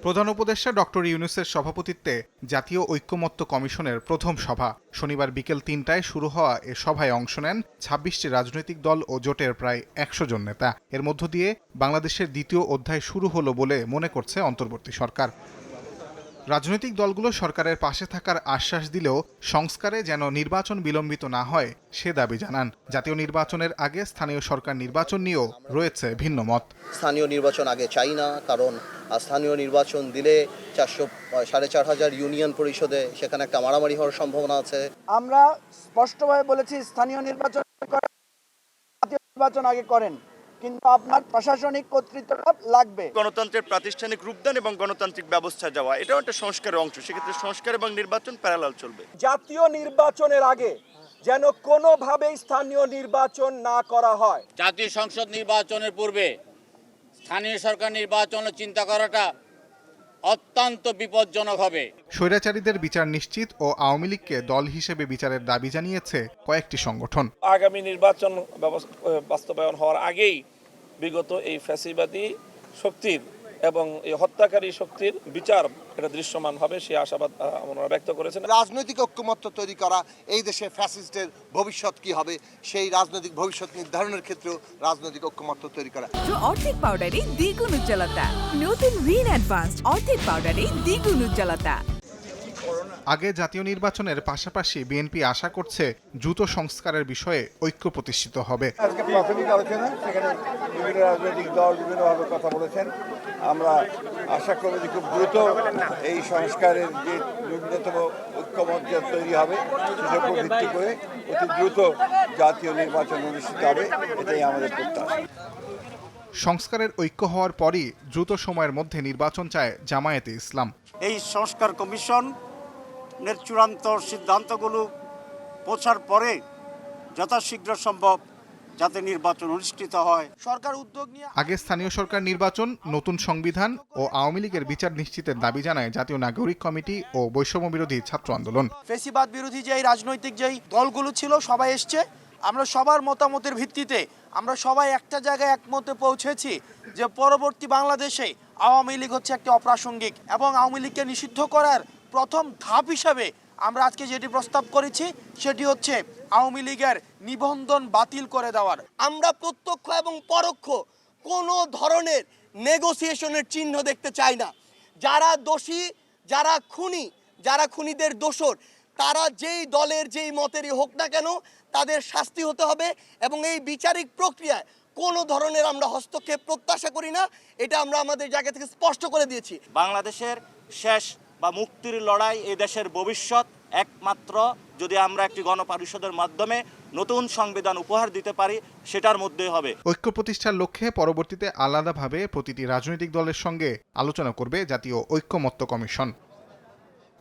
প্রধান উপদেষ্টা ডক্টর ইউনূসের সভাপতিত্বে জাতীয় ঐক্যমত্য কমিশনের প্রথম সভা শনিবার বিকেল ৩টায় শুরু হওয়া এ সভায় অংশ নেন ২৬টি রাজনৈতিক দল ও জোটের প্রায় ১০০ জন নেতা। এর মধ্য দিয়ে বাংলাদেশের দ্বিতীয় অধ্যায় শুরু হলো বলে মনে করছে অন্তর্বর্তী সরকার। রাজনৈতিক দলগুলো সরকারের পাশে থাকার আশ্বাস দিলেও সংস্কারে যেন নির্বাচন বিলম্বিত না হয় সে দাবি জানান। জাতীয় নির্বাচনের আগে স্থানীয় সরকার নির্বাচন নিয়েও রয়েছে ভিন্ন মত। স্থানীয় নির্বাচন আগে চাই না, কারণ স্থানীয় নির্বাচন দিলে ৪,৫০০ ইউনিয়ন পরিষদে সেখানে একটা মারামারি হওয়ার সম্ভাবনা আছে। আমরা স্পষ্টভাবে বলেছি স্থানীয় নির্বাচন করেন, জাতীয় নির্বাচন আগে করেন, কিন্তু আপনার প্রশাসনিক কর্তৃত্বটা লাগবে। গণতন্ত্রের প্রাতিষ্ঠানিক রূপদান এবং গণতান্ত্রিক ব্যবস্থা যাওয়া এটাও একটা সংস্কারের অংশ। সেক্ষেত্রে সংস্কার এবং নির্বাচন প্যারালাল চলবে। জাতীয় নির্বাচনের আগে যেন কোনোভাবেই স্থানীয় নির্বাচন না করা হয়। জাতীয় সংসদ নির্বাচনের পূর্বে স্থানীয় সরকার নির্বাচনের চিন্তা করাটা অত্যন্ত বিপজ্জনক হবে। স্বৈরাচারীদের বিচার নিশ্চিত ও আওয়ামী লীগকে দল হিসেবে বিচারের দাবি জানিয়েছে কয়েকটি সংগঠন। আগামী নির্বাচন বাস্তবায়ন হওয়ার আগেই বিগত এই ফ্যাসিবাদী শক্তির এবং এই হত্যাকারী শক্তির বিচার এটা দৃশ্যমান হবে সে আশাবাদ আমরা ব্যক্ত করেছেন। রাজনৈতিক ঐক্যমত্য তৈরি করা, এই দেশে ফ্যাসিস্টের ভবিষ্যৎ কি হবে সেই রাজনৈতিক ভবিষ্যৎ নির্ধারণের ক্ষেত্রেও রাজনৈতিক ঐক্যমত্য তৈরি করা। অর্ধেক পাউডারে দ্বিগুণ উজ্জ্বলতা, নতুন রিন অ্যাডভান্সড অর্ধেক পাউডারে দ্বিগুণ উজ্জ্বলতা। আগে জাতীয় নির্বাচনের পাশাপাশি বিএনপি আশা করছে দ্রুত সংস্কারের বিষয়ে ঐক্য প্রতিষ্ঠিত হবে। আজকে প্রাথমিক আলোচনা, সেখানে বিভিন্ন রাজনৈতিক দল বিভিন্নভাবে কথা বলেছেন। আমরা আশা করব যে খুব দ্রুত এই সংস্কারের যে ন্যূনতম ঐক্যমত্য তৈরি হবে সেটার উপর ভিত্তি করে অতি দ্রুত জাতীয় নির্বাচন অনুষ্ঠিত হবে, এটাই আমাদের প্রত্যাশা। সংস্কারের ঐক্য হওয়ার পরই দ্রুত সময়ের মধ্যে নির্বাচন চায় জামায়াতে ইসলাম। এই সংস্কার কমিশনের চূড়ান্ত সিদ্ধান্তগুলো পৌঁছার পরে যথাশীঘ্র সম্ভব যাতে নির্বাচন অনুষ্ঠিত হয়। সরকার উদ্যোগ নিয়ে আগে স্থানীয় সরকার নির্বাচন, নতুন সংবিধান ও আওয়ামী লীগের বিচার নিশ্চিতের দাবি জানায় জাতীয় নাগরিক কমিটি ও বৈষম্য বিরোধী ছাত্র আন্দোলন। ফ্যাসিবাদ বিরোধী যে রাজনৈতিক যেই দলগুলো ছিল সবাই এসছে, আমরা সবার মতামতের ভিত্তিতে আমরা সবাই একটা জায়গায় একমতে পৌঁছেছি যে পরবর্তী বাংলাদেশে আওয়ামী লীগ হচ্ছে একটি অপ্রাসঙ্গিক এবং আওয়ামী লীগকে নিষিদ্ধ করার প্রথম ধাপ হিসাবে আমরা আজকে যেটি প্রস্তাব করেছি সেটি হচ্ছে আওয়ামী লীগের নিবন্ধন বাতিল করে দেওয়ার। আমরা প্রত্যক্ষ এবং পরোক্ষ কোনো ধরনের নেগোসিয়েশনের চিহ্ন দেখতে চাই না। যারা দোষী, যারা খুনি, যারা খুনিদের দোষর, তারা যেই দলের যেই মতেরই হোক না কেন তাদের শাস্তি হতে হবে এবং এই বিচারিক প্রক্রিয়ায় কোনো ধরনের আমরা হস্তক্ষেপ প্রত্যাশা করি না। এটা আমরা আমাদের জায়গা থেকে স্পষ্ট করে দিয়েছি। বাংলাদেশের শেষ বা মুক্তির লড়াই এই দেশের ভবিষ্যৎ একমাত্র যদি আমরা একটি গণপরিষদের মাধ্যমে নতুন সংবিধান উপহার দিতে পারি সেটার মধ্যেই হবে। ঐক্য প্রতিষ্ঠার লক্ষ্যে পরবর্তীতে আলাদাভাবে প্রতিটি রাজনৈতিক দলের সঙ্গে আলোচনা করবে জাতীয় ঐক্যমত্য কমিশন।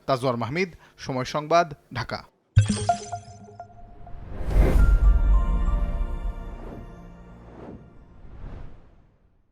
তাজওয়ার মাহমিদ, সময় সংবাদ, ঢাকা।